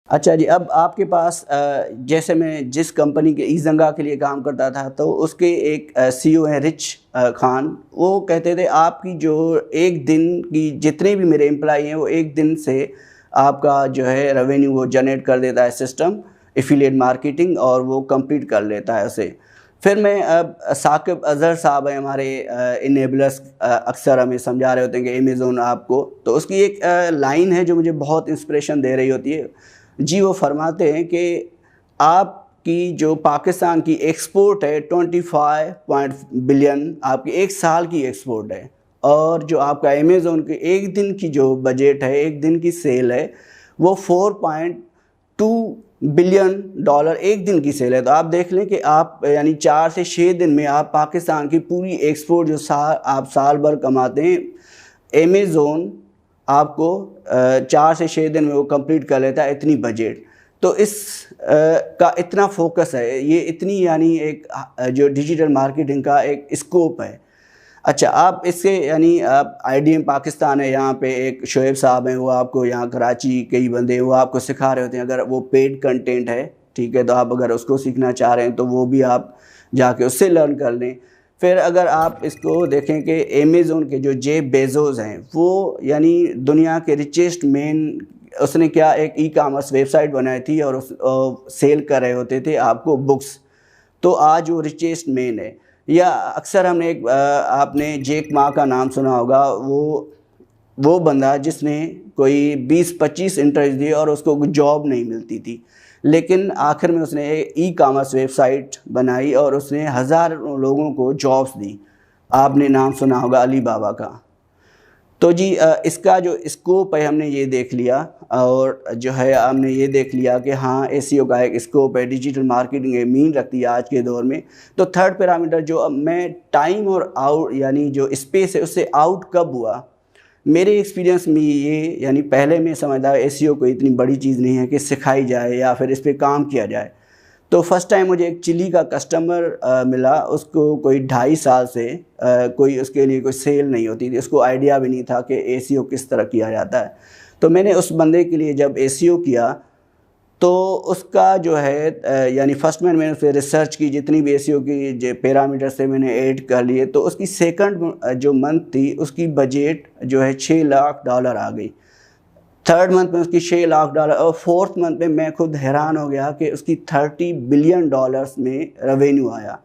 اچھا جی، اب آپ کے پاس جیسے میں جس کمپنی کے ای زنگا کے لیے کام کرتا تھا تو اس کے ایک سی او ہیں رچ خان، وہ کہتے تھے آپ کی جو ایک دن کی جتنے بھی میرے امپلائی ہیں وہ ایک دن سے آپ کا جو ہے ریونیو وہ جنریٹ کر دیتا ہے سسٹم ایفیلیٹ مارکیٹنگ، اور وہ کمپلیٹ کر لیتا ہے اسے۔ پھر میں اب ثاقب اظہر صاحب ہیں ہمارے انیبلرس، اکثر ہمیں سمجھا رہے ہوتے ہیں کہ امیزون آپ کو، تو اس کی ایک لائن ہے جو مجھے بہت انسپریشن دے رہی ہوتی ہے جی۔ وہ فرماتے ہیں کہ آپ کی جو پاکستان کی ایکسپورٹ ہے 25 بلین آپ کی ایک سال کی ایکسپورٹ ہے، اور جو آپ کا امیزون کے ایک دن کی جو بجٹ ہے، ایک دن کی سیل ہے، وہ 4.2 بلین ڈالر ایک دن کی سیل ہے۔ تو آپ دیکھ لیں کہ آپ یعنی 4 سے 6 دن میں آپ پاکستان کی پوری ایکسپورٹ جو آپ سال بھر کماتے ہیں، امیزون آپ کو 4 سے 6 دن میں وہ کمپلیٹ کر لیتا ہے، اتنی بجٹ۔ تو اس کا اتنا فوکس ہے، یہ اتنی یعنی ایک جو ڈیجیٹل مارکیٹنگ کا ایک اسکوپ ہے۔ اچھا، آپ اس سے یعنی آئی ڈی ایم پاکستان ہے، یہاں پہ ایک شعیب صاحب ہیں، وہ آپ کو یہاں کراچی کئی بندے وہ آپ کو سکھا رہے ہوتے ہیں، اگر وہ پیڈ کنٹینٹ ہے ٹھیک ہے، تو آپ اگر اس کو سیکھنا چاہ رہے ہیں تو وہ بھی آپ جا کے اس سے لرن کر لیں۔ پھر اگر آپ اس کو دیکھیں کہ امیزون کے جو جیف بیزوز ہیں، وہ یعنی دنیا کے ریچسٹ مین، اس نے کیا ایک ای کامرس ویب سائٹ بنائی تھی اور سیل کر رہے ہوتے تھے آپ کو بکس، تو آج وہ ریچسٹ مین ہے۔ یا اکثر ہم نے آپ نے جیک ما کا نام سنا ہوگا، وہ بندہ جس نے کوئی 20-25 انٹرویو دیے اور اس کو کوئی جاب نہیں ملتی تھی، لیکن آخر میں اس نے ای کامرس ویب سائٹ بنائی اور اس نے 1000 لوگوں کو جابس دی۔ آپ نے نام سنا ہوگا علی بابا کا۔ تو جی اس کا جو اسکوپ ہے ہم نے یہ دیکھ لیا، اور جو ہے ہم نے یہ دیکھ لیا کہ ہاں اے سی او کا ایک اسکوپ ہے، ڈیجیٹل مارکیٹنگ مین رکھتی ہے آج کے دور میں۔ تو تھرڈ پیرامیٹر جو اب میں ٹائم اور آؤٹ یعنی جو اسپیس ہے اس سے آؤٹ کب ہوا، میرے ایکسپیرینس میں یہ یعنی پہلے میں سمجھتا اے سی او کوئی اتنی بڑی چیز نہیں ہے کہ سکھائی جائے یا پھر اس پہ کام کیا جائے۔ تو فرسٹ ٹائم مجھے ایک چلی کا کسٹمر ملا، اس کو کوئی 2.5 سال سے کوئی اس کے لیے کوئی سیل نہیں ہوتی تھی، اس کو آئیڈیا بھی نہیں تھا کہ اے سی او کس طرح کیا جاتا ہے۔ تو میں نے اس بندے کے لیے جب اے سی او کیا تو اس کا جو ہے یعنی فرسٹ میں نے اس پہ ریسرچ کی، جتنی بھی اے سی او کی جو پیرامیٹر سے میں نے ایڈ کر لیے، تو اس کی سیکنڈ جو منتھ تھی اس کی بجٹ جو ہے $6 لاکھ آ گئی، تھرڈ منتھ میں اس کی $6 لاکھ، اور فورتھ منتھ میں میں خود حیران ہو گیا کہ اس کی $30 بلین میں ریونیو آیا۔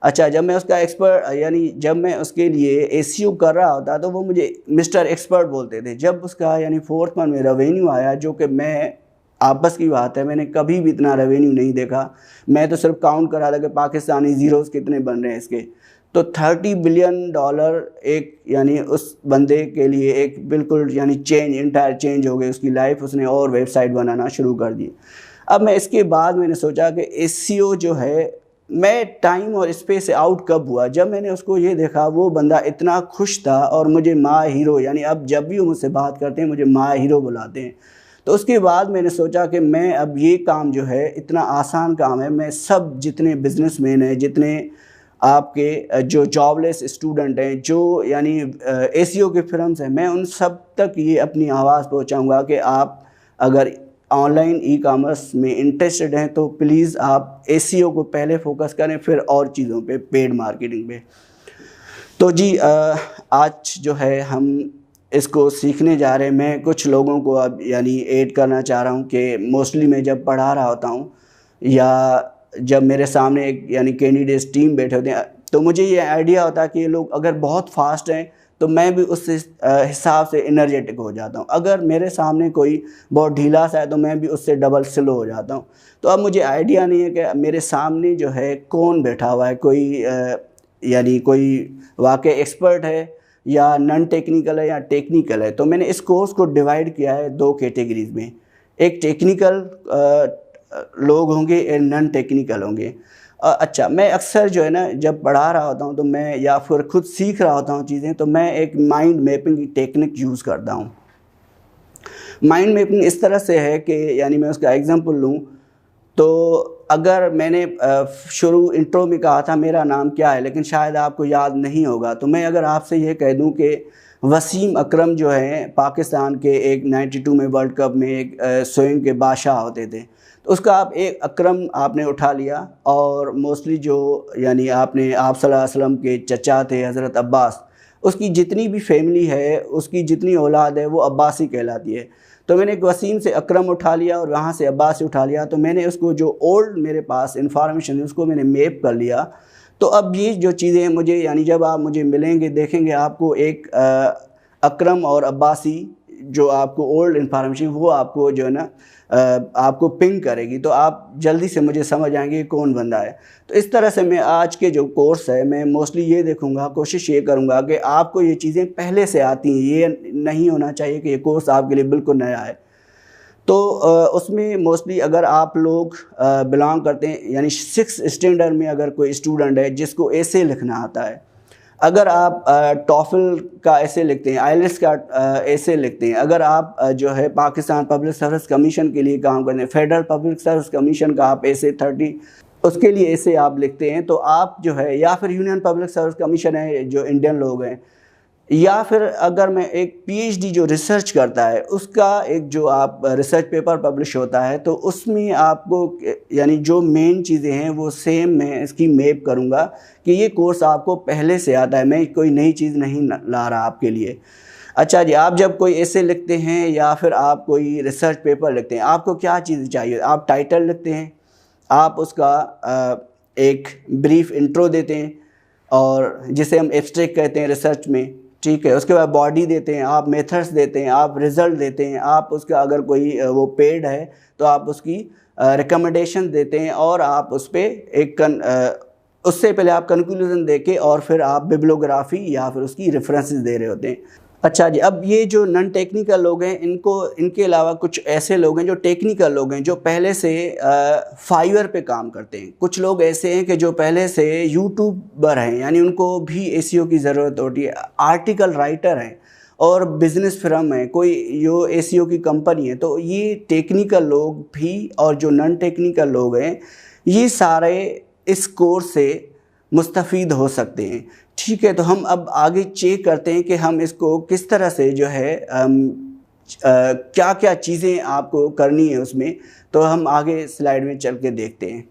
اچھا، جب میں اس کا ایکسپرٹ یعنی جب میں اس کے لیے اے سی او کر رہا ہوتا تو وہ مجھے مسٹر ایکسپرٹ بولتے تھے۔ جب اس کا یعنی فورتھ منتھ میں ریونیو آیا، جو کہ میں آپس کی بات ہے میں نے کبھی بھی اتنا ریونیو نہیں دیکھا، میں تو صرف کاؤنٹ کرا تھا کہ پاکستانی زیروز کتنے بن رہے ہیں اس کے، تو $30 بلین ایک یعنی اس بندے کے لیے ایک بالکل یعنی انٹائر چینج ہو گئی اس کی لائف، اس نے اور ویب سائٹ بنانا شروع کر دی۔ اب میں اس کے بعد میں نے سوچا کہ اے سی او جو ہے، میں ٹائم اور اسپیس سے آؤٹ کب ہوا، جب میں نے اس کو یہ دیکھا وہ بندہ اتنا خوش تھا اور مجھے ماں ہیرو، یعنی اب جب بھی وہ مجھ سے بات کرتے ہیں مجھے ماں ہیرو بلاتے ہیں۔ تو اس کے بعد میں نے سوچا کہ میں اب یہ کام جو ہے اتنا آسان کام ہے، میں سب جتنے بزنس مین ہیں، جتنے آپ کے جو جاب لیس اسٹوڈنٹ ہیں، جو یعنی اے سی او کے فرمز ہیں، میں ان سب تک یہ اپنی آواز پہنچاؤں گا کہ آپ اگر آن لائن ای کامرس میں انٹرسٹڈ ہیں تو پلیز آپ اے سی او کو پہلے فوکس کریں، پھر اور چیزوں پہ، پیڈ مارکیٹنگ پہ۔ تو جی آج جو ہے ہم اس کو سیکھنے جا رہے ہیں۔ میں کچھ لوگوں کو اب یعنی ایڈ کرنا چاہ رہا ہوں کہ موسٹلی میں جب پڑھا رہا ہوتا ہوں یا جب میرے سامنے ایک یعنی کینڈیڈیٹس ٹیم بیٹھے ہوتے ہیں، تو مجھے یہ آئیڈیا ہوتا ہے کہ یہ لوگ اگر بہت فاسٹ ہیں تو میں بھی اس حساب سے انرجیٹک ہو جاتا ہوں، اگر میرے سامنے کوئی بہت ڈھیلا سا ہے تو میں بھی اس سے ڈبل سلو ہو جاتا ہوں۔ تو اب مجھے آئیڈیا نہیں ہے کہ میرے سامنے جو ہے کون بیٹھا ہوا ہے، کوئی یعنی کوئی واقع ایکسپرٹ ہے یا نن ٹیکنیکل ہے یا ٹیکنیکل ہے۔ تو میں نے اس کورس کو ڈیوائڈ کیا ہے 2 کیٹیگریز میں، ایک ٹیکنیکل لوگ ہوں گے، ایک نن ٹیکنیکل ہوں گے۔ اچھا، میں اکثر جو ہے نا جب پڑھا رہا ہوتا ہوں تو میں یا پھر خود سیکھ رہا ہوتا ہوں چیزیں، تو میں ایک مائنڈ میپنگ کی ٹیکنک یوز کرتا ہوں۔ مائنڈ میپنگ اس طرح سے ہے کہ یعنی میں اس کا ایگزامپل لوں تو اگر میں نے شروع انٹرو میں کہا تھا میرا نام کیا ہے، لیکن شاید آپ کو یاد نہیں ہوگا، تو میں اگر آپ سے یہ کہہ دوں کہ وسیم اکرم جو ہیں پاکستان کے ایک 92 میں ورلڈ کپ میں ایک سوئنگ کے بادشاہ ہوتے تھے، تو اس کا آپ ایک اکرم آپ نے اٹھا لیا، اور موسٹلی جو یعنی آپ صلی اللہ علیہ وسلم کے چچا تھے حضرت عباس، اس کی جتنی بھی فیملی ہے، اس کی جتنی اولاد ہے، وہ عباسی کہلاتی ہے۔ تو میں نے ایک وسیم سے اکرم اٹھا لیا اور وہاں سے عباس سے اٹھا لیا، تو میں نے اس کو جو اولڈ میرے پاس انفارمیشن ہے اس کو میں نے میپ کر لیا۔ تو اب یہ جو چیزیں مجھے یعنی جب آپ مجھے ملیں گے دیکھیں گے آپ کو ایک اکرم اور عباسی جو آپ کو اولڈ انفارمیشن وہ آپ کو جو ہے نا آپ کو پنگ کرے گی، تو آپ جلدی سے مجھے سمجھ آئیں گے کون بندہ ہے۔ تو اس طرح سے میں آج کے جو کورس ہے میں موسٹلی یہ دیکھوں گا، کوشش یہ کروں گا کہ آپ کو یہ چیزیں پہلے سے آتی ہیں، یہ نہیں ہونا چاہیے کہ یہ کورس آپ کے لیے بالکل نیا ہے۔ تو اس میں موسٹلی اگر آپ لوگ بلانگ کرتے ہیں یعنی 6 اسٹینڈرڈ میں اگر کوئی اسٹوڈنٹ ہے جس کو ایسے لکھنا آتا ہے، اگر آپ ٹافل کا ایسے لکھتے ہیں، آئیلٹس کا ایسے لکھتے ہیں، اگر آپ جو ہے پاکستان پبلک سروس کمیشن کے لیے کام کرتے ہیں، فیڈرل پبلک سروس کمیشن کا آپ ایسے 30 اس کے لیے ایسے آپ لکھتے ہیں، تو آپ جو ہے یا پھر یونین پبلک سروس کمیشن ہے جو انڈین لوگ ہیں، یا پھر اگر میں ایک پی ایچ ڈی جو ریسرچ کرتا ہے اس کا ایک جو آپ ریسرچ پیپر پبلش ہوتا ہے، تو اس میں آپ کو یعنی جو مین چیزیں ہیں وہ سیم میں اس کی میپ کروں گا کہ یہ کورس آپ کو پہلے سے آتا ہے، میں کوئی نئی چیز نہیں لا رہا آپ کے لیے۔ اچھا جی، آپ جب کوئی ایسے لکھتے ہیں یا پھر آپ کوئی ریسرچ پیپر لکھتے ہیں، آپ کو کیا چیز چاہیے؟ آپ ٹائٹل لکھتے ہیں، آپ اس کا ایک بریف انٹرو دیتے ہیں، اور جسے ہم ایبسٹریکٹ کہتے ہیں ریسرچ میں، ٹھیک ہے، اس کے بعد باڈی دیتے ہیں، آپ میتھڈس دیتے ہیں، آپ رزلٹ دیتے ہیں، آپ اس کا اگر کوئی وہ پیڈ ہے تو آپ اس کی ریکمنڈیشن دیتے ہیں، اور آپ اس پہ ایک اس سے پہلے آپ کنکلوژن دے کے اور پھر آپ بیبلیوگرافی یا پھر اس کی ریفرنسز دے رہے ہوتے ہیں۔ اچھا جی، اب یہ جو نن ٹیکنیکل لوگ ہیں ان کے علاوہ کچھ ایسے لوگ ہیں جو ٹیکنیکل لوگ ہیں جو پہلے سے فائیور پہ کام کرتے ہیں، کچھ لوگ ایسے ہیں کہ جو پہلے سے یوٹیوبر ہیں، یعنی ان کو بھی اے سی او کی ضرورت ہوتی ہے، آرٹیکل رائٹر ہیں اور بزنس فرم ہے، کوئی جو اے سی او کی کمپنی ہے، تو یہ ٹیکنیکل لوگ بھی اور جو نن ٹیکنیکل لوگ ہیں یہ سارے اس کورس سے مستفید ہو سکتے ہیں۔ ٹھیک ہے، تو ہم اب آگے چیک کرتے ہیں کہ ہم اس کو کس طرح سے جو ہے کیا کیا چیزیں آپ کو کرنی ہے اس میں، تو ہم آگے سلائیڈ میں چل کے دیکھتے ہیں۔